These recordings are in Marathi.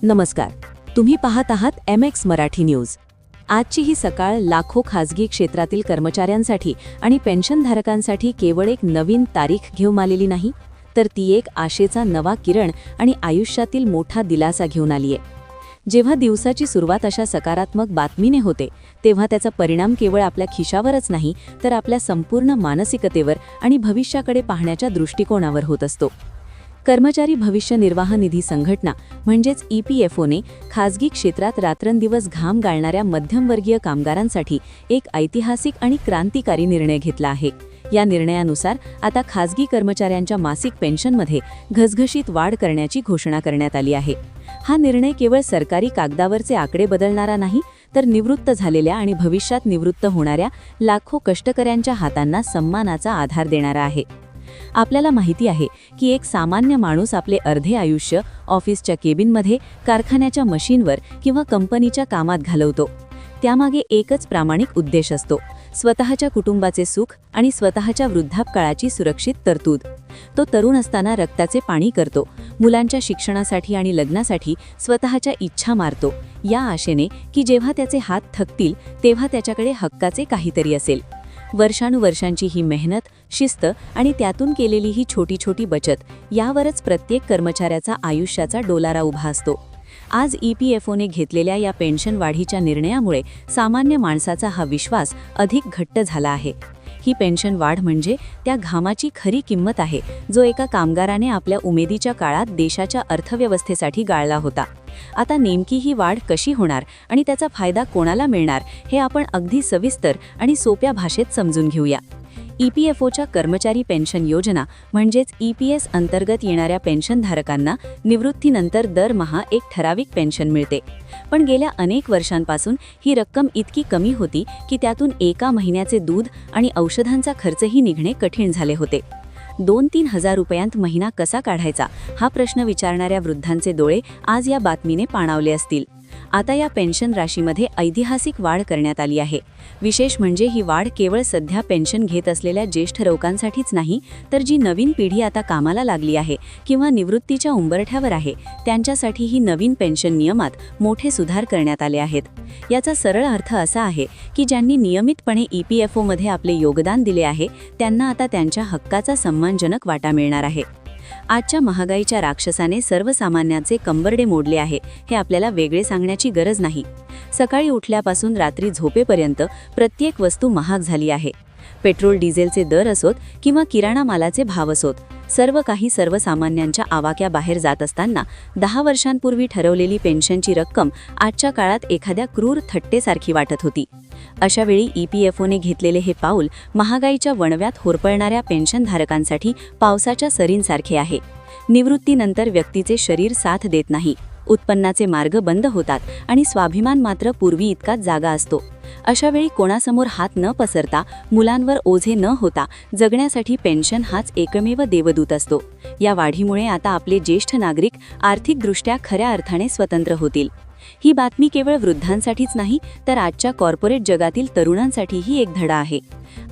नमस्कार. तुम्ही पाहत आहात MX मराठी न्यूज. आजची ही सकाळ लाखो खासगी क्षेत्रातील कर्मचाऱ्यांसाठी आणि पेन्शनधारकांसाठी केवळ एक नवीन तारीख घेऊन आलेली नाही, तर ती एक आशेचा नवा किरण आणि आयुष्यातील मोठा दिलासा घेऊन आली आहे. जेव्हा दिवसाची सुरुवात अशा सकारात्मक बातमीने होते, तेव्हा त्याचा परिणाम केवळ आपल्या खिशावरच नाही, तर आपल्या संपूर्ण मानसिकतेवर आणि भविष्याकडे पाहण्याच्या दृष्टिकोनावर होत असतो. कर्मचारी भविष्य निर्वाह निधी संघटना म्हणजेच EPFOने खासगी क्षेत्रात रात्रंदिवस घाम गाळणाऱ्या मध्यमवर्गीय कामगारांसाठी एक ऐतिहासिक आणि क्रांतिकारी निर्णय घेतला आहे. या निर्णयानुसार आता खासगी कर्मचाऱ्यांच्या मासिक पेन्शनमध्ये घसघशीत वाढ करण्याची घोषणा करण्यात आली आहे. हा निर्णय केवळ सरकारी कागदावरचे आकडे बदलणारा नाही, तर निवृत्त झालेल्या आणि भविष्यात निवृत्त होणाऱ्या लाखो कष्टकऱ्यांच्या हातांना सन्मानाचा आधार देणारा आहे. आपल्याला माहिती आहे की एक सामान्य माणूस आपले अर्धे आयुष्य ऑफिसच्या केबिनमध्ये, कारखान्याच्या मशीनवर किंवा कंपनीच्या कामात घालवतो. त्यामागे एकच प्रामाणिक उद्देश असतो: स्वतःच्या कुटुंबाचे सुख आणि स्वतःच्या वृद्धापकाळाची सुरक्षित तरतूद. तो तरुण असताना रक्ताचे पाणी करतो, मुलांच्या शिक्षणासाठी आणि लग्नासाठी स्वतःच्या इच्छा मारतो, या आशेने की जेव्हा त्याचे हात थकतील तेव्हा त्याच्याकडे हक्काचे काहीतरी असेल. वर्षानुवर्षांची ही मेहनत, शिस्त आणि त्यातून केलेली ही छोटी छोटी बचत, यावरच प्रत्येक कर्मचाऱ्याचा आयुष्याचा डोलारा उभा असतो. आज EPFOने घेतलेल्या या पेन्शन वाढीच्या निर्णयामुळे सामान्य माणसाचा हा विश्वास अधिक घट्ट झाला आहे. ही पेन्शन वाढ म्हणजे त्या घामाची खरी किंमत आहे, जो एका कामगाराने आपल्या उमेदीच्या काळात देशाच्या अर्थव्यवस्थेसाठी गाळला होता. आता नेमकी ही वाढ कशी होणार आणि त्याचा फायदा कोणाला मिळणार, हे आपण अगदी सविस्तर आणि सोप्या भाषेत समजून घेऊया. EPFOच्या कर्मचारी पेन्शन योजना म्हणजेच EPS अंतर्गत येणाऱ्या पेन्शनधारकांना निवृत्तीनंतर दरमहा एक ठराविक पेन्शन मिळते. पण गेल्या अनेक वर्षांपासून ही रक्कम इतकी कमी होती की त्यातून एका महिन्याचे दूध आणि औषधांचा खर्चही निघणे कठीण झाले होते. 2-3 हजार रुपयांत महिना कसा काढायचा, हा प्रश्न विचारणाऱ्या वृद्धांचे डोळे आज या बातमीने पाणावले असतील. आता या पेन्शन राशीमध्ये ऐतिहासिक वाढ करण्यात आली आहे. विशेष म्हणजे ही वाढ केवळ सध्या पेन्शन घेत असलेल्या ज्येष्ठ लोकांसाठीच नाही, तर जी नवीन पिढी आता कामाला लागली आहे किंवा निवृत्तीच्या उंबरठ्यावर आहे, त्यांच्यासाठी ही नवीन पेन्शन नियमात मोठे सुधार करण्यात आले आहेत. याचा सरळ अर्थ असा आहे की ज्यांनी नियमितपणे EPFOमध्ये आपले योगदान दिले आहे, त्यांना आता त्यांच्या हक्काचा सन्मानजनक वाटा मिळणार आहे. आजच्या महागाईच्या राक्षसाने सर्वसामान्यांचे कंबरडे मोडले आहे, हे आपल्याला वेगळे सांगण्याची गरज नाही. सकाळी उठल्यापासून रात्री झोपेपर्यंत प्रत्येक वस्तू महाग झाली आहे. पेट्रोल डिझेलचे दर असोत किंवा किराणा मालाचे भाव असोत, सर्व काही सर्वसामान्यांच्या आवाक्याबाहेर जात असताना 10 वर्षांपूर्वी ठरवलेली पेन्शनची रक्कम आजच्या काळात एखाद्या क्रूर थट्टेसारखी वाटत होती. अशावेळी EPFOने घेतलेले हे पाऊल महागाईच्या वणव्यात होरपळणाऱ्या पेन्शनधारकांसाठी पावसाच्या सरींसारखे आहे. निवृत्तीनंतर व्यक्तीचे शरीर साथ देत नाही, उत्पन्नाचे मार्ग बंद होतात आणि स्वाभिमान मात्र पूर्वी इतकाच जागा असतो. अशावेळी कोणासमोर हात न पसरता, मुलांवर ओझे न होता जगण्यासाठी पेन्शन हाच एकमेव देवदूत असतो. या वाढीमुळे आता आपले ज्येष्ठ नागरिक आर्थिकदृष्ट्या खऱ्या अर्थाने स्वतंत्र होतील. ही बातमी केवळ वृद्धांसाठीच नाही, तर आजच्या कॉर्पोरेट जगातील तरुणांसाठीही एक धडा आहे.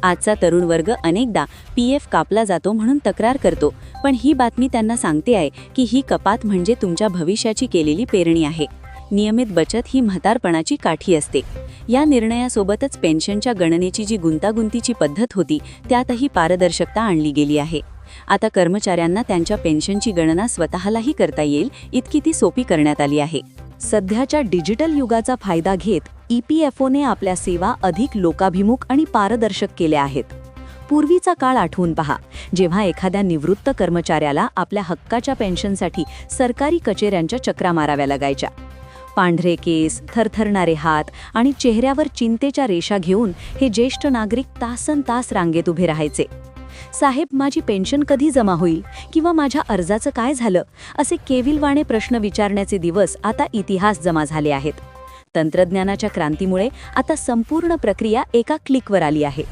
आजचा तरुण वर्ग अनेकदा PF कापला जातो म्हणून तक्रार करतो, पण ही बातमी त्यांना सांगते आहे की ही कपात म्हणजे तुमच्या भविष्याची केलेली पेरणी आहे. नियमित बचत ही म्हातारपणाची काठी असते. या निर्णयासोबतच पेन्शनच्या गणनेची जी गुंतागुंतीची पद्धत होती, त्यातही पारदर्शकता आणली गेली आहे. आता कर्मचाऱ्यांना त्यांच्या पेन्शनची गणना स्वतःलाही करता येईल, इतकी ती सोपी करण्यात आली आहे. सध्याच्या डिजिटल युगाचा फायदा घेत EPFOने आपल्या सेवा अधिक लोकाभिमुख आणि पारदर्शक केल्या आहेत. पूर्वीचा काळ आठवून पहा, जेव्हा एखाद्या निवृत्त कर्मचाऱ्याला आपल्या हक्काच्या पेन्शनसाठी सरकारी कचेऱ्यांच्या चक्रा माराव्या लागायच्या. पांढरे केस, थरथरणारे हात आणि चेहऱ्यावर चिंतेच्या रेषा घेऊन हे ज्येष्ठ नागरिक तासनतास रांगेत उभे राहायचे. साहेब, माझी पेन्शन कधी जमा होईल किंवा माझ्या अर्जाचं काय झालं, असे केविलवाणे प्रश्न विचारण्याचे दिवस आता इतिहास जमा झाले आहेत. तंत्रज्ञानाच्या क्रांतीमुळे आता संपूर्ण प्रक्रिया एका क्लिकवर आली आहे.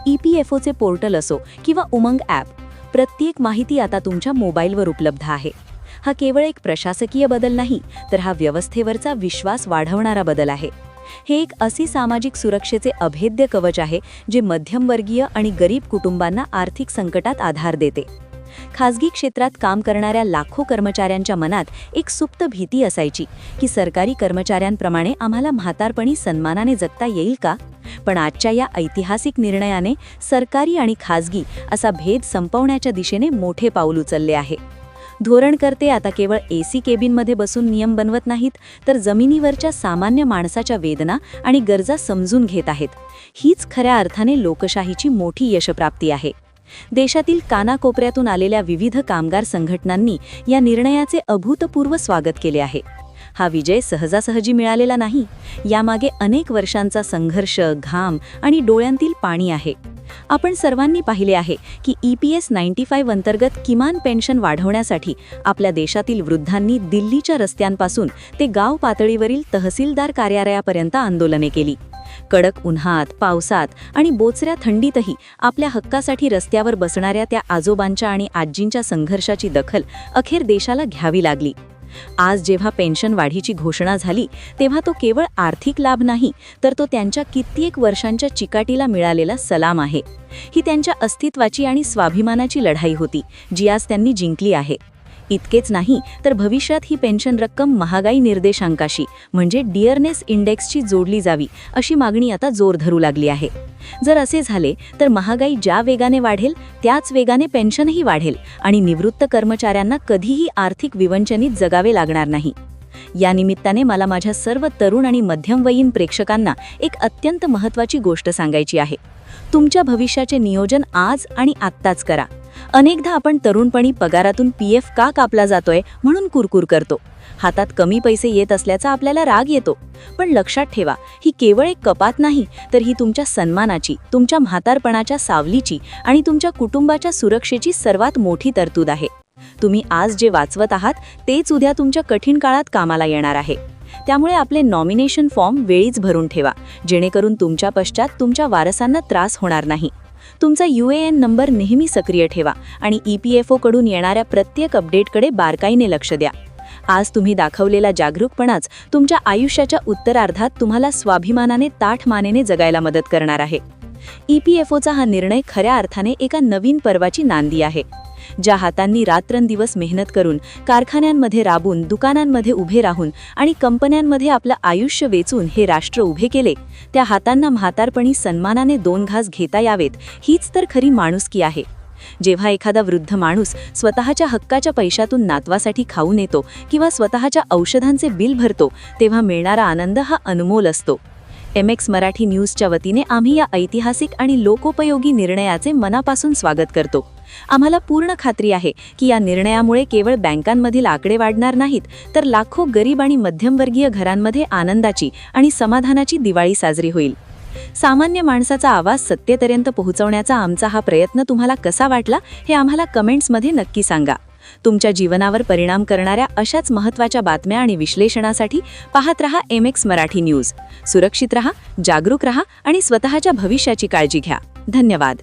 EPFOचे पोर्टल असो किंवा उमंग ॲप, प्रत्येक माहिती आता तुमच्या मोबाईलवर उपलब्ध आहे. हा केवळ एक प्रशासकीय बदल नाही, तर हा व्यवस्थेवरचा विश्वास वाढवणारा बदल आहे. हे एक असे सामाजिक सुरक्षेचे अभेद्य कवच आहे, जे मध्यमवर्गीय आणि गरीब कुटुंबांना आर्थिक संकटात आधार देते. खासगी क्षेत्रात काम करणाऱ्या लाखो कर्मचाऱ्यांच्या मनात एक सुप्त भीती असायची की सरकारी कर्मचाऱ्यांप्रमाणे आम्हाला म्हातारपणी सन्मानाने जगता येईल का? पण आजच्या या ऐतिहासिक निर्णयाने सरकारी आणि खासगी असा भेद संपवण्याच्या दिशेने मोठे पाऊल उचलले आहे. धोरणकर्ते आता केवळ एसी केबिनमध्ये बसून नियम बनवत नाहीत, तर जमिनीवरच्या सामान्य माणसाच्या वेदना आणि गरजा समजून घेत आहेत. हीच खऱ्या अर्थाने लोकशाहीची मोठी यशप्राप्ती आहे. देशातील कानाकोपऱ्यातून आलेल्या विविध कामगार संघटनांनी या निर्णयाचे अभूतपूर्व स्वागत केले आहे. हा विजय सहजासहजी मिळालेला नाही. यामागे अनेक वर्षांचा संघर्ष, घाम आणि डोळ्यांतील पाणी आहे. आपण सर्वांनी पाहिले आहे की EPS 95 अंतर्गत किमान पेन्शन वाढवण्यासाठी आपल्या देशातील वृद्धांनी दिल्लीच्या रस्त्यांपासून ते गाव पातळीवरील तहसीलदार कार्यालयापर्यंत आंदोलने केली. कडक उन्हात, पावसात आणि बोचऱ्या थंडीतही आपल्या हक्कासाठी रस्त्यावर बसणाऱ्या त्या आजोबांच्या आणि आजींच्या संघर्षाची दखल अखेर देशाला घ्यावी लागली. आज जेव्हा पेन्शन वाढीची घोषणा झाली, तेव्हा तो केवळ आर्थिक लाभ नाही, तर तो त्यांच्या कित्येक वर्षांच्या चिकाटीला मिळालेला सलाम आहे. ही त्यांच्या अस्तित्वाची आणि स्वाभिमानाची लढाई होती, जी आज त्यांनी जिंकली आहे. इतकेच नाही, तर भविष्यात ही पेन्शन रक्कम महागाई निर्देशांकाशी म्हणजे डिअरनेस इंडेक्सची जोडली जावी, अशी मागणी आता जोर धरू लागली आहे. जर असे झाले तर महागाई ज्या वेगाने वाढेल त्याच वेगाने पेन्शनही वाढेल आणि निवृत्त कर्मचाऱ्यांना कधीही आर्थिक विवंचनेत जगावे लागणार नाही. या निमित्ताने मला माझ्या सर्व तरुण आणि मध्यमवयीन प्रेक्षकांना एक अत्यंत महत्त्वाची गोष्ट सांगायची आहे. तुमच्या भविष्याचे नियोजन आज आणि आत्ताच करा. अनेकदा आपण तरुणपणी पगारातून PF का कापला जातोय म्हणून कुरकुर करतो. हातात कमी पैसे येत असल्याचा आपल्याला राग येतो. पण लक्षात ठेवा, ही केवळ एक कपात नाही, तर ही तुमच्या सन्मानाची, तुमच्या म्हातारपणाच्या सावलीची आणि तुमच्या कुटुंबाच्या सुरक्षेची सर्वात मोठी तरतूद आहे. तुम्ही आज जे वाचवत आहात तेच उद्या तुमच्या कठीण काळात कामाला येणार आहे. त्यामुळे आपले नॉमिनेशन फॉर्म वेळीच भरून ठेवा, जेणेकरून तुमच्या पश्चात तुमच्या वारसांना त्रास होणार नाही. तुमचा UAN नंबर नेहमी सक्रिय ठेवा आणि EPFO कडून येणाऱ्या प्रत्येक अपडेटकडे बारकाईने लक्ष द्या. आज तुम्ही दाखवलेला जागरूकपणाच तुमच्या आयुष्याच्या उत्तरार्धात तुम्हाला स्वाभिमानाने ताठ मानेने जगायला मदत करणार आहे. EPFOचा हा निर्णय खऱ्या अर्थाने एका नवीन पर्वाची नांदी आहे. ज्या हातांनी रात्रंदिवस मेहनत करून, कारखान्यांमध्ये राबून, दुकानांमध्ये उभे राहून आणि कंपन्यांमध्ये आपलं आयुष्य वेचून हे राष्ट्र उभे केले, त्या हातांना म्हातारपणी सन्मानाने 2 घास घेता यावेत, हीच तर खरी माणुसकी आहे. जेव्हा एखादा वृद्ध माणूस स्वतःच्या हक्काच्या पैशातून नातवासाठी खाऊन येतो किंवा स्वतःच्या औषधांचे बिल भरतो, तेव्हा मिळणारा आनंद हा अनमोल असतो. MX मराठी न्यूजच्या वतीने आम्ही या ऐतिहासिक आणि लोकोपयोगी निर्णयाचे मनापासून स्वागत करतो. आम्हाला पूर्ण खात्री आहे की या निर्णयामुळे केवळ बँकांमधील आकडे वाढणार नाहीत, तर लाखो गरीब आणि मध्यमवर्गीय घरांमध्ये आनंदाची आणि समाधानाची दिवाळी साजरी होईल. सामान्य माणसाचा आवाज सत्तेपर्यंत पोहोचवण्याचा आमचा हा प्रयत्न तुम्हाला कसा वाटला हे आम्हाला कमेंट्समध्ये नक्की सांगा. तुमच्या जीवनावर परिणाम करणाऱ्या अशाच महत्त्वाच्या बातम्या आणि विश्लेषणासाठी पाहत रहा MX मराठी न्यूज. सुरक्षित रहा, जागरूक रहा आणि स्वतःच्या भविष्याची काळजी घ्या. धन्यवाद.